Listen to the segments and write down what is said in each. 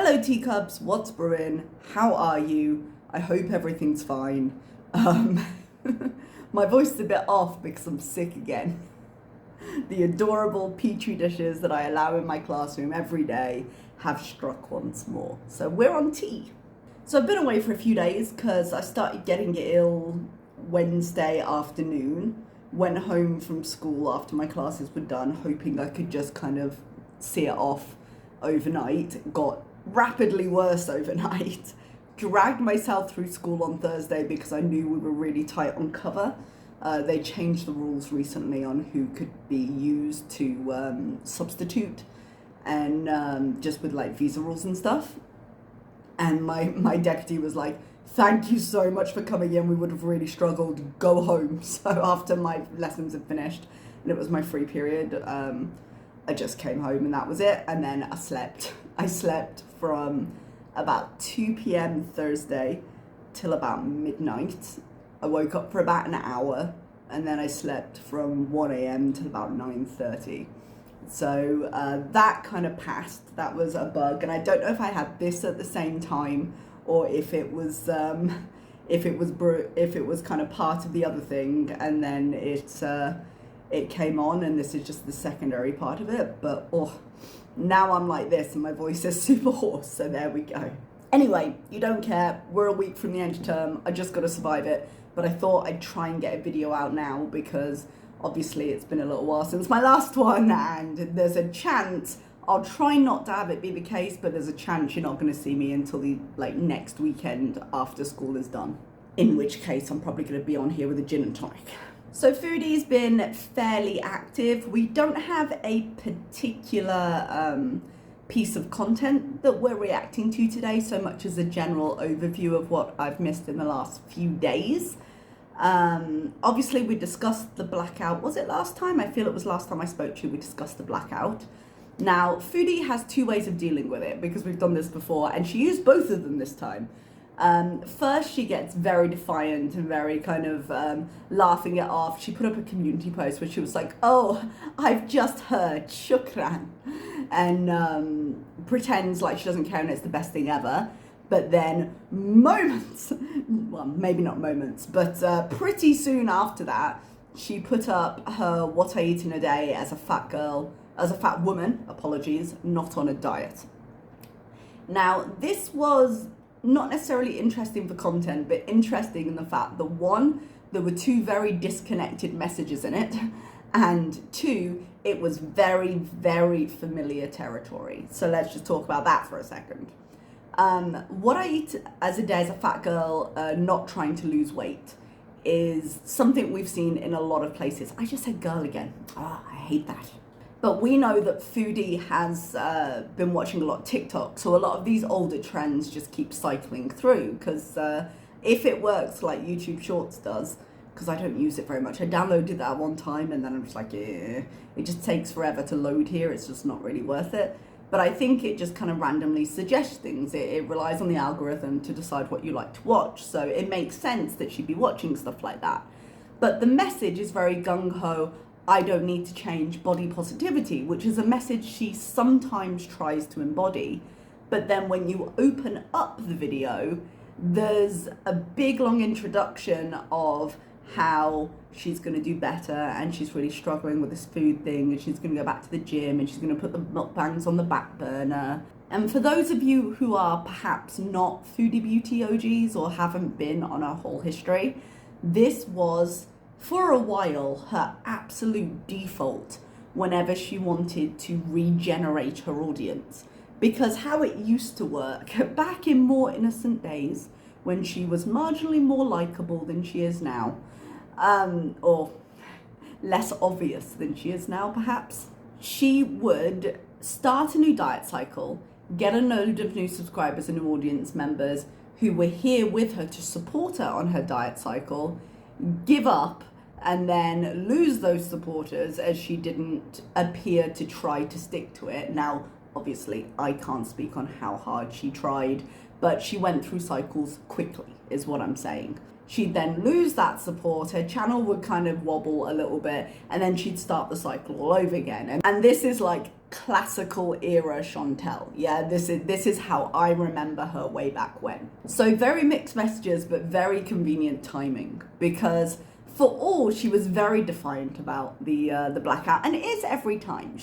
Hello teacups, what's brewing? How are you? I hope everything's fine. My voice is a bit off because I'm sick again. The adorable petri dishes that I allow in my classroom every day have struck once more. So we're on tea. So I've been away for a few days because I started getting ill Wednesday afternoon. Went home from school after my classes were done, hoping I could just kind of see it off overnight. Got rapidly worse overnight. Dragged myself through school on Thursday because I knew we were really tight on cover. They changed the rules recently on who could be used to substitute, and just with like visa rules and stuff. And my deputy was like, thank you so much for coming in, we would have really struggled, go home. So after my lessons had finished and it was my free period, I just came home and that was it. And then I slept from about 2 p.m. Thursday till about midnight. I woke up for about an hour and then I slept from 1 a.m. till about 9:30. So that kind of passed. That was a bug, and I don't know if I had this at the same time or if it was kind of part of the other thing, and then it came on, and this is just the secondary part of it. But now I'm like this, and my voice is super hoarse. So there we go. Anyway, you don't care. We're a week from the end of term. I just got to survive it. But I thought I'd try and get a video out now because obviously it's been a little while since my last one, and there's a chance, I'll try not to have it be the case, but there's a chance you're not going to see me until the next weekend after school is done. In which case I'm probably going to be on here with a gin and tonic. So Foodie's been fairly active. We don't have a particular piece of content that we're reacting to today, so much as a general overview of what I've missed in the last few days. Obviously we discussed the blackout. Was it last time? I feel it was last time I spoke to you we discussed the blackout. Now Foodie has two ways of dealing with it because we've done this before, and she used both of them this time. First, she gets very defiant and very kind of laughing it off. She put up a community post where she was like, oh, I've just heard shukran, and pretends like she doesn't care and it's the best thing ever. But then well, maybe not moments, but pretty soon after that, she put up her what I eat in a day as a fat woman, apologies, not on a diet. Now, this was not necessarily interesting for content, but interesting in the fact that one, there were two very disconnected messages in it, and two, it was very, very familiar territory. So let's just talk about that for a second. What I eat as a day as a fat girl, not trying to lose weight, is something we've seen in a lot of places. I just said girl again. I hate that. But we know that Foodie has been watching a lot of TikTok, so a lot of these older trends just keep cycling through, because if it works like YouTube Shorts does, because I don't use it very much. I downloaded that one time and then I'm just like, it just takes forever to load here, it's just not really worth it. But I think it just kind of randomly suggests things. It relies on the algorithm to decide what you like to watch, so it makes sense that she'd be watching stuff like that. But the message is very gung-ho, I don't need to change, body positivity, which is a message she sometimes tries to embody. But then when you open up the video, there's a big long introduction of how she's going to do better, and she's really struggling with this food thing, and she's going to go back to the gym, and she's going to put the mukbangs on the back burner. And for those of you who are perhaps not Foodie Beauty OGs or haven't been on her whole history, this was, for a while, her absolute default whenever she wanted to regenerate her audience. Because how it used to work, back in more innocent days, when she was marginally more likable than she is now, or less obvious than she is now perhaps, she would start a new diet cycle, get a load of new subscribers and new audience members who were here with her to support her on her diet cycle, give up, and then lose those supporters as she didn't appear to try to stick to it. Now, obviously, I can't speak on how hard she tried, but she went through cycles quickly, is what I'm saying. she'd then lose that support, her channel would kind of wobble a little bit, and then she'd start the cycle all over again. And this is like classical era Chantal. Yeah, this is how I remember her way back when. So very mixed messages, but very convenient timing, because for all, she was very defiant about the blackout, and it is every time.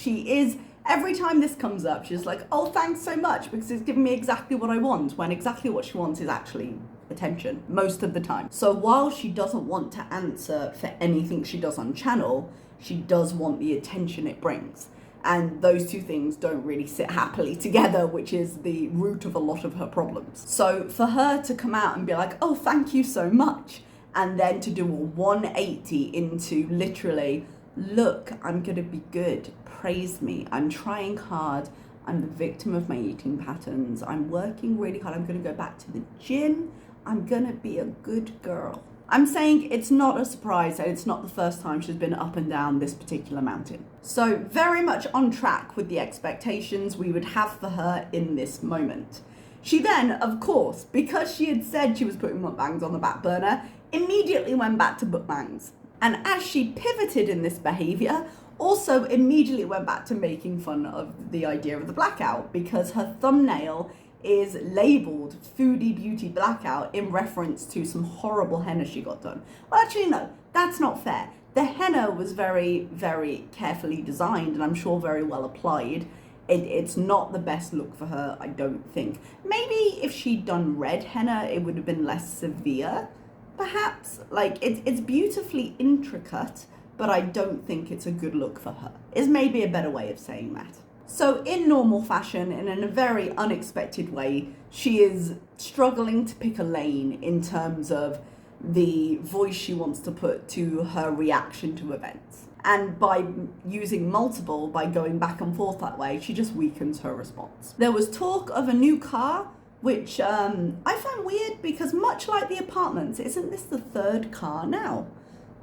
Every time this comes up, she's like, oh, thanks so much, because it's giving me exactly what I want, when exactly what she wants is actually attention, most of the time. So while she doesn't want to answer for anything she does on channel, she does want the attention it brings. And those two things don't really sit happily together, which is the root of a lot of her problems. So for her to come out and be like, oh, thank you so much, and then to do a 180 into literally, look, I'm gonna be good, praise me, I'm trying hard, I'm the victim of my eating patterns, I'm working really hard, I'm gonna go back to the gym, I'm gonna be a good girl. I'm saying it's not a surprise that it's not the first time she's been up and down this particular mountain. So very much on track with the expectations we would have for her in this moment. She then, of course, because she had said she was putting mukbangs on the back burner, immediately went back to mukbangs. And as she pivoted in this behavior, also immediately went back to making fun of the idea of the blackout, because her thumbnail is labeled Foodie Beauty Blackout in reference to some horrible henna she got done. Well, actually, no, that's not fair. The henna was very, very carefully designed, and I'm sure very well applied. It's not the best look for her, I don't think. Maybe if she'd done red henna, it would have been less severe, perhaps. Like, it's beautifully intricate, but I don't think it's a good look for her, is maybe a better way of saying that. So in normal fashion, and in a very unexpected way, she is struggling to pick a lane in terms of the voice she wants to put to her reaction to events. And by using multiple, by going back and forth that way, she just weakens her response. There was talk of a new car, which I found weird, because much like the apartments, isn't this the third car now?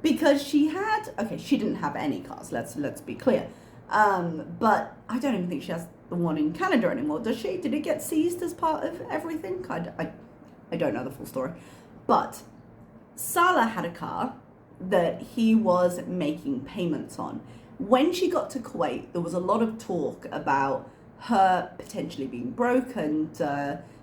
Because she didn't have any cars, let's be clear. But I don't even think she has the one in Canada anymore, does she? Did it get seized as part of everything? I don't know the full story. But Salah had a car that he was making payments on. When she got to Kuwait, there was a lot of talk about her potentially being broke and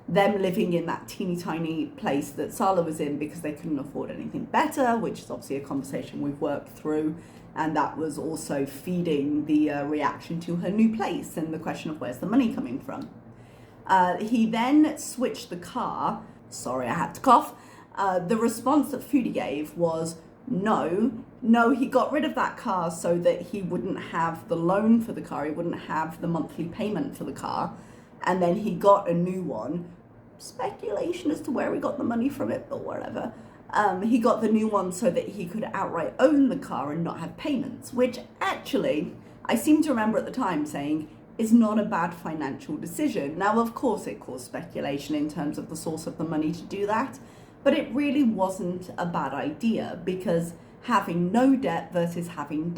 them living in that teeny tiny place that Salah was in because they couldn't afford anything better, which is obviously a conversation we've worked through. And that was also feeding the reaction to her new place and the question of where's the money coming from. He then switched the car. Sorry, I had to cough. The response that Foodie gave was no, he got rid of that car so that he wouldn't have the loan for the car, he wouldn't have the monthly payment for the car, and then he got a new one. Speculation as to where he got the money from it, but whatever. He got the new one so that he could outright own the car and not have payments, which actually, I seem to remember at the time saying, is not a bad financial decision. Now, of course, it caused speculation in terms of the source of the money to do that, but it really wasn't a bad idea, because having no debt versus having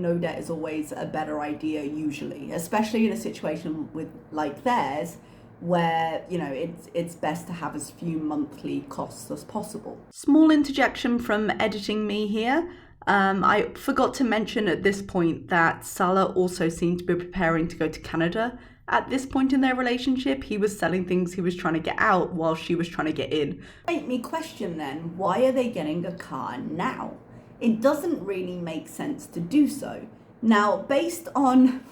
no debt is always a better idea usually, especially in a situation like theirs, where, you know, it's best to have as few monthly costs as possible. Small interjection from editing me here. I forgot to mention at this point that Salah also seemed to be preparing to go to Canada. At this point in their relationship, he was selling things he was trying to get out while she was trying to get in. Make me question then, why are they getting a car now? It doesn't really make sense to do so. Now, based on,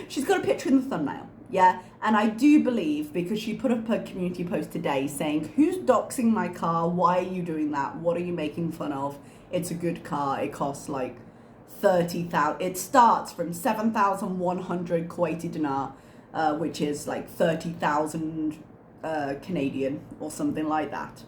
she's got a picture in the thumbnail. Yeah, and I do believe, because she put up a community post today saying, who's doxing my car? Why are you doing that? What are you making fun of? It's a good car. It costs like 30,000. It starts from 7,100 Kuwaiti dinar, which is like 30,000 Canadian or something like that.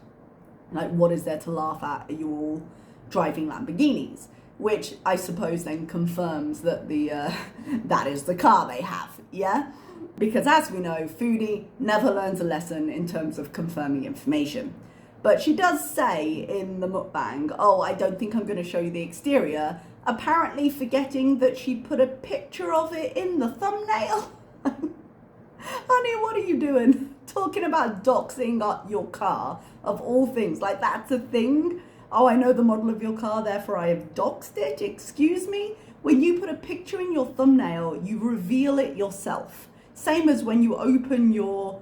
Like, what is there to laugh at? Are you all driving Lamborghinis? Which I suppose then confirms that that is the car they have, yeah? Because as we know, Foodie never learns a lesson in terms of confirming information. But she does say in the mukbang, oh, I don't think I'm going to show you the exterior, apparently forgetting that she put a picture of it in the thumbnail. Honey, what are you doing? talking about doxing up your car, of all things. Like, that's a thing. Oh, I know the model of your car, therefore I have doxed it. Excuse me? When you put a picture in your thumbnail, you reveal it yourself. Same as when you open your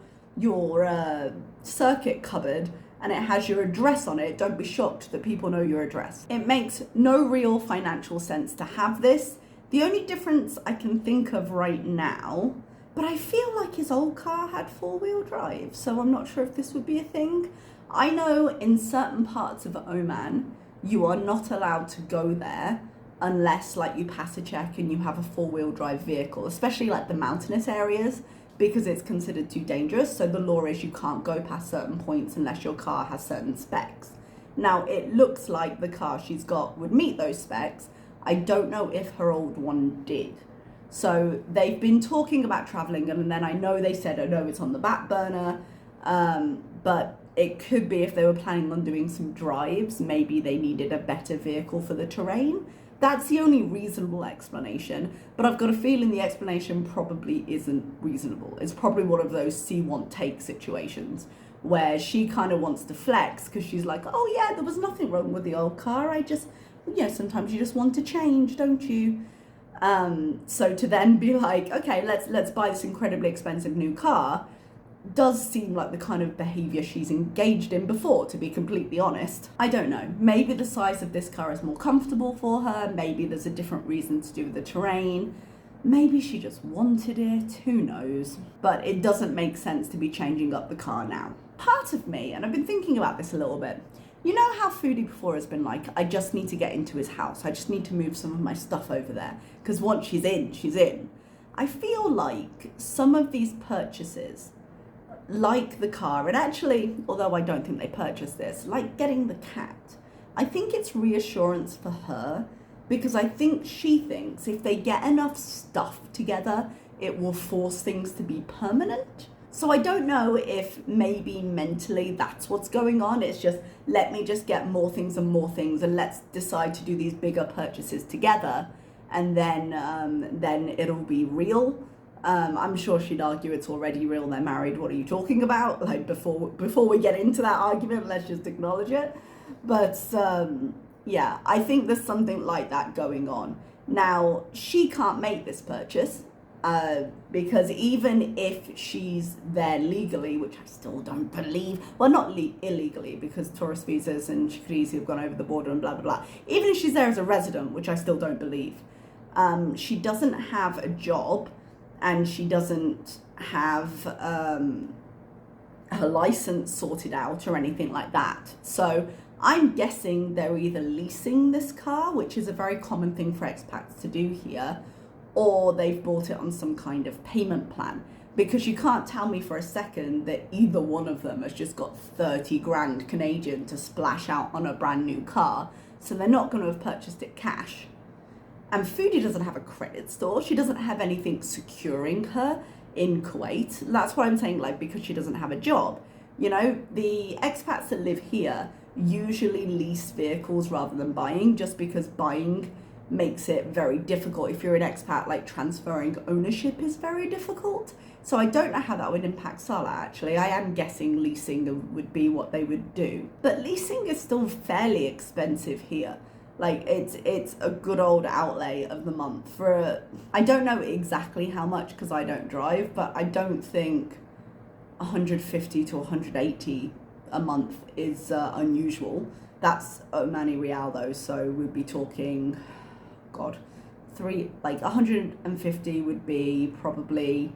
circuit cupboard and it has your address on it. Don't be shocked that people know your address. It makes no real financial sense to have this. The only difference I can think of right now, but I feel like his old car had 4-wheel drive, so I'm not sure if this would be a thing. I know in certain parts of Oman, you are not allowed to go there unless like you pass a check and you have a 4-wheel drive vehicle, especially like the mountainous areas, because it's considered too dangerous. So the law is you can't go past certain points unless your car has certain specs. Now, it looks like the car she's got would meet those specs. I don't know if her old one did. So they've been talking about traveling, and then I know they said, oh no, it's on the back burner. But it could be if they were planning on doing some drives, maybe they needed a better vehicle for the terrain. That's the only reasonable explanation, but I've got a feeling the explanation probably isn't reasonable. It's probably one of those see, want, take situations where she kind of wants to flex because she's like, oh yeah, there was nothing wrong with the old car. Sometimes you just want to change, don't you? So to then be like, okay, let's buy this incredibly expensive new car, does seem like the kind of behavior she's engaged in before, to be completely honest. I don't know. Maybe the size of this car is more comfortable for her. Maybe there's a different reason to do with the terrain. Maybe she just wanted it. Who knows? But it doesn't make sense to be changing up the car now. Part of me, and I've been thinking about this a little bit, you know how Foodie before has been like, I just need to get into his house. I just need to move some of my stuff over there. Because once she's in, she's in. I feel like some of these purchases, like the car, and actually, although I don't think they purchased this, like getting the cat, I think it's reassurance for her, because I think she thinks if they get enough stuff together, it will force things to be permanent. So I don't know if maybe mentally that's what's going on. It's just, let me just get more things and let's decide to do these bigger purchases together, and then it'll be real. I'm sure she'd argue it's already real, they're married, what are you talking about? Like, before we get into that argument, let's just acknowledge it. But yeah, I think there's something like that going on. Now, she can't make this purchase because even if she's there legally, which I still don't believe, well, not illegally, because tourist visas and she could easily have gone over the border and blah, blah, blah. Even if she's there as a resident, which I still don't believe, she doesn't have a job, and she doesn't have her license sorted out or anything like that. So I'm guessing they're either leasing this car, which is a very common thing for expats to do here, or they've bought it on some kind of payment plan. Because you can't tell me for a second that either one of them has just got 30 grand Canadian to splash out on a brand new car. So they're not going to have purchased it cash. And Foodie doesn't have a credit score. She doesn't have anything securing her in Kuwait. That's what I'm saying, like, because she doesn't have a job. You know, the expats that live here usually lease vehicles rather than buying, just because buying makes it very difficult. If you're an expat, like, transferring ownership is very difficult. So I don't know how that would impact Salah, actually. I am guessing leasing would be what they would do. But leasing is still fairly expensive here. Like, it's a good old outlay of the month for I don't know exactly how much because I don't drive, but I don't think 150 to 180 a month is unusual. That's Omani Rial though, so we'd be talking, God, 150 would be probably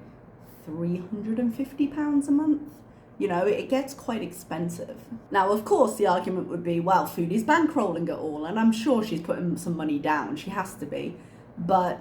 £350 a month. You know, it gets quite expensive. Now, of course, the argument would be, well, Foodie's bankrolling it all, and I'm sure she's putting some money down. She has to be. But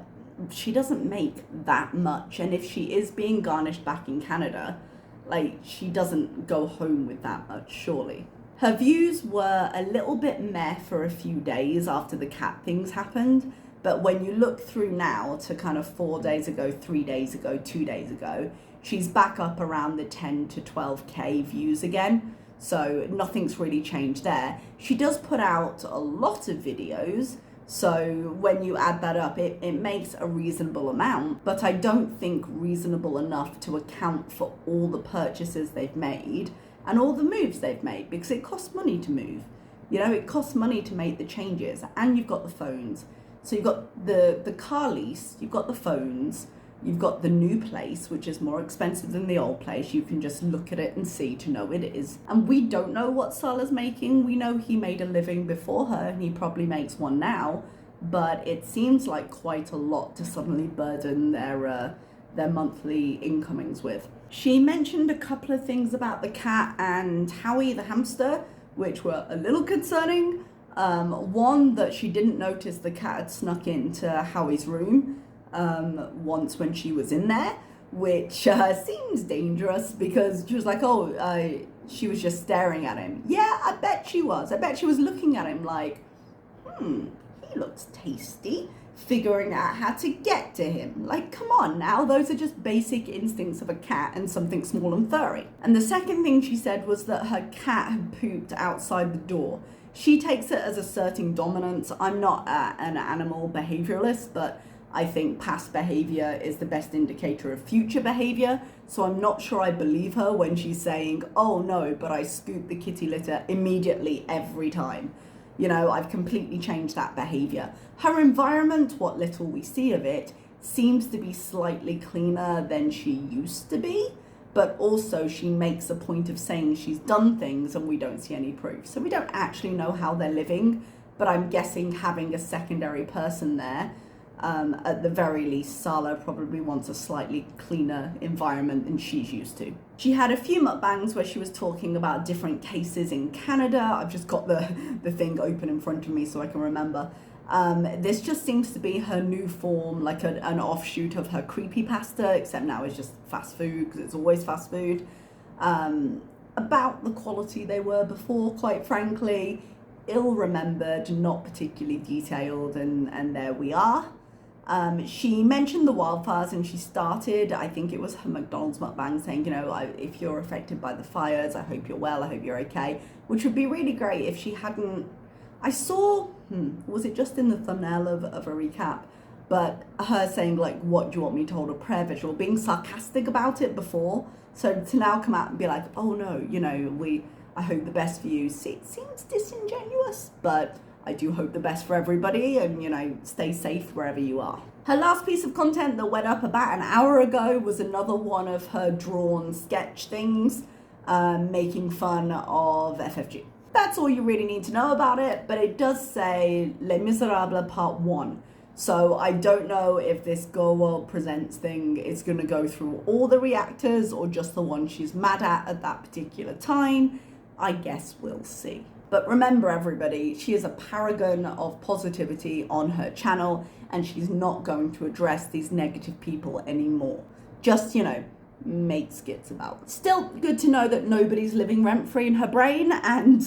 she doesn't make that much. And if she is being garnished back in Canada, like, she doesn't go home with that much, surely. Her views were a little bit meh for a few days after the cat things happened. But when you look through now to kind of 4 days ago, 3 days ago, 2 days ago, she's back up around the 10 to 12k views again. So nothing's really changed there. She does put out a lot of videos. So when you add that up, it makes a reasonable amount, but I don't think reasonable enough to account for all the purchases they've made and all the moves they've made, because it costs money to move. You know, it costs money to make the changes, and you've got the phones. So you've got the car lease, you've got the phones, you've got the new place, which is more expensive than the old place. You can just look at it and see to know it is. And we don't know what Salah's making. We know he made a living before her, and he probably makes one now. But it seems like quite a lot to suddenly burden their monthly incomings with. She mentioned a couple of things about the cat and Howie the hamster, which were a little concerning. One, that she didn't notice the cat had snuck into Howie's room once when she was in there, which seems dangerous, because she was like, she was just staring at him. Yeah, I bet she was. I bet she was looking at him like, he looks tasty, figuring out how to get to him. Like, come on now, those are just basic instincts of a cat and something small and furry. And the second thing she said was that her cat had pooped outside the door. She takes it as asserting dominance. I'm not an animal behavioralist, but I think past behavior is the best indicator of future behavior. So I'm not sure I believe her when she's saying, oh no, but I scoop the kitty litter immediately every time. You know, I've completely changed that behavior. Her environment, what little we see of it, seems to be slightly cleaner than she used to be, but also she makes a point of saying she's done things and we don't see any proof. So we don't actually know how they're living, but I'm guessing having a secondary person there, at the very least, Salah probably wants a slightly cleaner environment than she's used to. She had a few mukbangs where she was talking about different cases in Canada. I've just got the thing open in front of me so I can remember. This just seems to be her new form, like an offshoot of her creepypasta, except now it's just fast food, because it's always fast food. About the quality they were before, quite frankly. Ill-remembered, not particularly detailed, and there we are. She mentioned the wildfires, and she started, I think it was her McDonald's mukbang, saying, you know, if you're affected by the fires, I hope you're well, I hope you're okay, which would be really great if she hadn't. I saw, was it just in the thumbnail of a recap, but her saying, like, what do you want me to hold a prayer vigil, being sarcastic about it before, so to now come out and be like, oh no, you know, I hope the best for you, it seems disingenuous, but I do hope the best for everybody, and, you know, stay safe wherever you are. Her last piece of content that went up about an hour ago was another one of her drawn sketch things, making fun of FFG. That's all you really need to know about it, but it does say Les Miserables Part 1. So I don't know if this Girl World Presents thing is going to go through all the reactors or just the one she's mad at that particular time. I guess we'll see. But remember, everybody, she is a paragon of positivity on her channel, and she's not going to address these negative people anymore. Just, you know, make skits about. Still good to know that nobody's living rent-free in her brain, and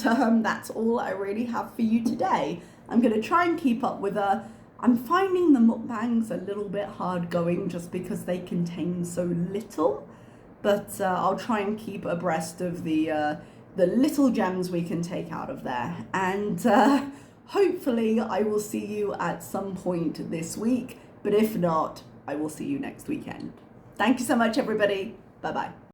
that's all I really have for you today. I'm going to try and keep up with her. I'm finding the mukbangs a little bit hard going just because they contain so little, but I'll try and keep abreast of the little gems we can take out of there. And hopefully I will see you at some point this week, but if not, I will see you next weekend. Thank you so much, everybody. Bye-bye.